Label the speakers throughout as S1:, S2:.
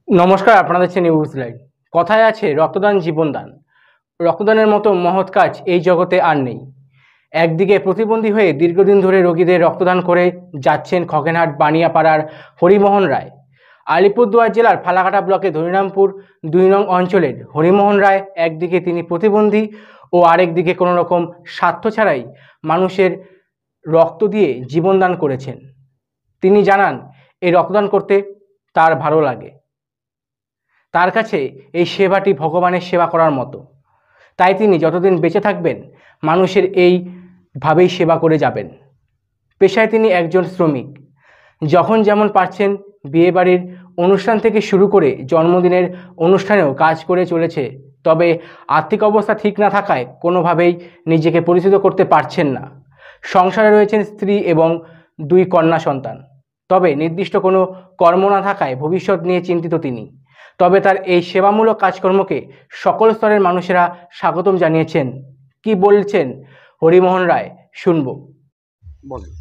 S1: নমস্কার, আপনারা দেখছেন নিউজ লাইভ। কথায় আছে রক্তদান জীবনদান। রক্তদানের মতো মহৎ কাজ এই জগতে আর নেই। একদিকে প্রতিবন্ধী হয়ে দীর্ঘদিন ধরে রোগীদের রক্তদান করে যাচ্ছেন খগেনহাট বানিয়াপাড়ার হরিমোহন রায়। আলিপুরদুয়ার জেলার ফালাকাটা ব্লকে ধনিরামপুর ২ নং অঞ্চলের হরিমোহন রায় একদিকে তিনি প্রতিবন্ধী ও আরেকদিকে কোনো রকম স্বার্থ ছাড়াই মানুষের রক্ত দিয়ে জীবনদান করেছেন। তিনি জানান এই রক্তদান করতে তার ভালো লাগে। তার কাছে এই সেবাটি ভগবানের সেবা করার মতো। তাই তিনি যতদিন বেঁচে থাকবেন মানুষের এইভাবেই সেবা করে যাবেন। পেশায় তিনি একজন শ্রমিক। যখন যেমন পারছেন বিয়েবাড়ির অনুষ্ঠান থেকে শুরু করে জন্মদিনের অনুষ্ঠানেও কাজ করে চলেছে। তবে আর্থিক অবস্থা ঠিক না থাকায় কোনোভাবেই নিজেকে পরিচিত করতে পারছেন না। সংসারে রয়েছেন স্ত্রী এবং 2 কন্যা সন্তান। তবে নির্দিষ্ট কোনো কর্ম না থাকায় ভবিষ্যৎ নিয়ে চিন্তিত তিনি। তবে তার এই সেবামূলক কাজকর্মকে সকল স্তরের মানুষেরা স্বাগতম জানিয়েছেন। কি বলছেন হরিমোহন রায়, শুনবো।
S2: বলেন,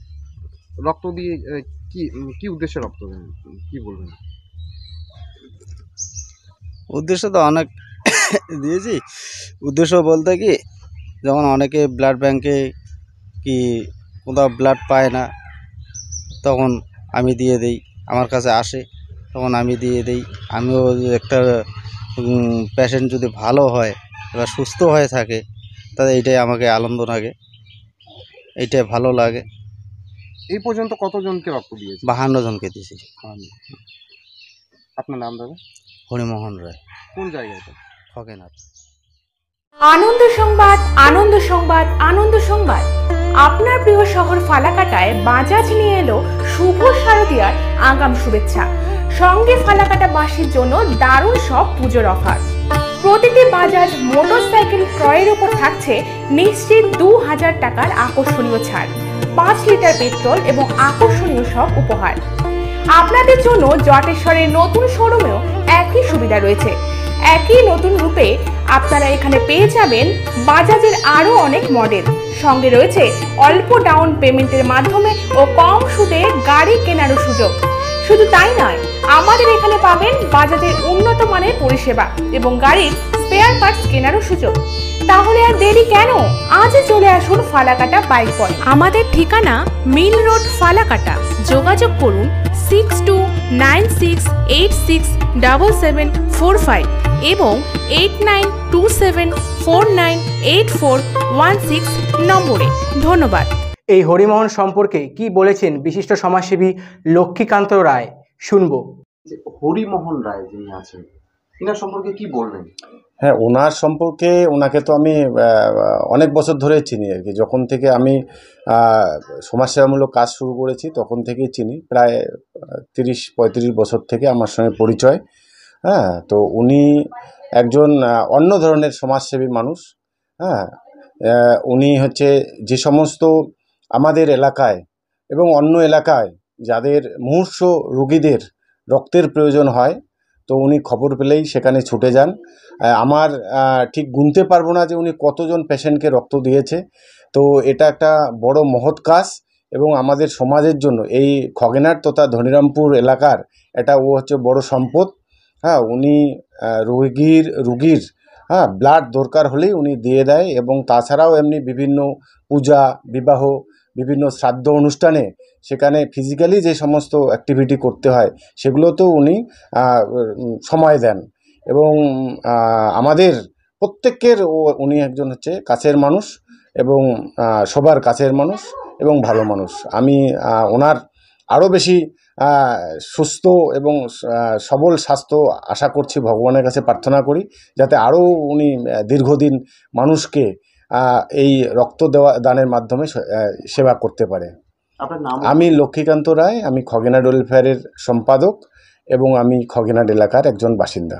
S2: রক্ত দিয়ে কি কি উদ্দেশ্যে রক্ত দেন, কি বলবেন?
S3: উদ্দেশ্য তো অনেক দিয়েছি। উদ্দেশ্য বলতে কি, যেমন অনেকে ব্লাড ব্যাংকে কি কোথাও ব্লাড পায় না, তখন আমি দিয়ে দিই। আমার কাছে আসে তখন আমি দিয়ে দিই। আমিও একটা পেশেন্ট যদি ভালো হয় এবার সুস্থ হয়ে থাকে, তাহলে এইটাই আমাকে আনন্দ লাগে, এইটাই ভালো লাগে।
S2: এই পর্যন্ত কতজনকে রক্ত দিয়েছে?
S3: 52 জনকে দিয়েছি।
S2: আপনার নাম দাদা?
S3: হরিমোহন রায়।
S2: কোন জায়গাটা?
S3: খগেনহাট।
S4: আনন্দ সংবাদ, আনন্দ সংবাদ, আনন্দ সংবাদ। আপনার প্রিয় শহর ফালাকাটায় বাজাজ নিয়ে এলো শুভ শারদীয়ার আগাম শুভেচ্ছা। সঙ্গে ফালাকাটাবাসীর জন্য দারুণ সব পুজোর অফার। প্রতিটি বাজাজ মোটরসাইকেল ক্রয়ের উপর থাকছে নিশ্চিত 2000 টাকার আকর্ষণীয় ছাড়, 5 লিটার পেট্রোল এবং আকর্ষণীয় সব উপহার। আপনাদের জন্য জটেশ্বরের নতুন শোরুমেও একই সুবিধা রয়েছে। একই নতুন রূপে আপনারা এখানে পেয়ে যাবেন বাজাজের আরও অনেক মডেল। সঙ্গে রয়েছে অল্প ডাউন পেমেন্টের মাধ্যমে ও কম সুদে গাড়ি কেনারও সুযোগ। শুধু তাই নয়, আমাদের এখানে পাবেন বাজাজের উন্নত মানের পরিষেবা এবং গাড়ির স্পেয়ার পার্টস কেনারও সুযোগ। তাহলে আর দেরি কেন? আজই চলে আসুন ফালাকাটা বাইক পয়েন্ট। আমাদের ঠিকানা মিল রোড, ফালাকাটা। যোগাযোগ করুন 6296867745 এবং 8927498416 নম্বরে। ধন্যবাদ।
S1: এই হরিমোহন সম্পর্কে কি বলেছেন বিশিষ্ট সমাজসেবী লক্ষ্মীকান্ত রায়, শুনবো।
S2: হরিমোহন রায় যিনি আছেন, এনার সম্পর্কে কি বলবেন?
S5: হ্যাঁ, ওনার সম্পর্কে, ওনাকে তো আমি অনেক বছর ধরে চিনি আর কি। যখন থেকে আমি সমাজসেবামূলক কাজ শুরু করেছি তখন থেকেই চিনি। প্রায় 30-35 বছর থেকে আমার সঙ্গে পরিচয়। হ্যাঁ, তো উনি একজন অন্য ধরনের সমাজসেবী মানুষ। হ্যাঁ, উনি হচ্ছে যে সমস্ত আমাদের এলাকায় এবং অন্য এলাকায় যাদের মুমূর্ষু রোগীদের রক্তের প্রয়োজন হয়, তো উনি খবর পেলেই সেখানে ছুটে যান। আমার ঠিক গুনতে পারবো না যে উনি কতজন পেশেন্টকে রক্ত দিয়েছে। তো এটা একটা বড় মহৎ কাজ এবং আমাদের সমাজের জন্য এই খগেনহাট তথা ধনিরামপুর এলাকার এটা ও হচ্ছে বড় সম্পদ। হ্যাঁ, উনি রুগীর ব্লাড দরকার হলেই উনি দিয়ে দেয় এবং তাছাড়াও এমনি বিভিন্ন পূজা, বিবাহ, বিভিন্ন শ্রাদ্ধ অনুষ্ঠানে সেখানে ফিজিক্যালি যে সমস্ত অ্যাক্টিভিটি করতে হয় সেগুলোতেও উনি সময় দেন এবং আমাদের প্রত্যেকের উনি একজন হচ্ছে কাছের মানুষ এবং সবার কাছের মানুষ এবং ভালো মানুষ। আমি ওনার আরও বেশি সুস্থ এবং সবল স্বাস্থ্য আশা করছি, ভগবানের কাছে প্রার্থনা করি যাতে আরও উনি দীর্ঘদিন মানুষকে এই রক্ত দানের মাধ্যমে সেবা করতে পারে।
S2: আপনার নাম?
S5: আমি লক্ষ্মীকান্ত রায়, আমি খগেনহাট ওয়েলফেয়ারের সম্পাদক এবং আমি খগেনহাট এলাকার একজন বাসিন্দা।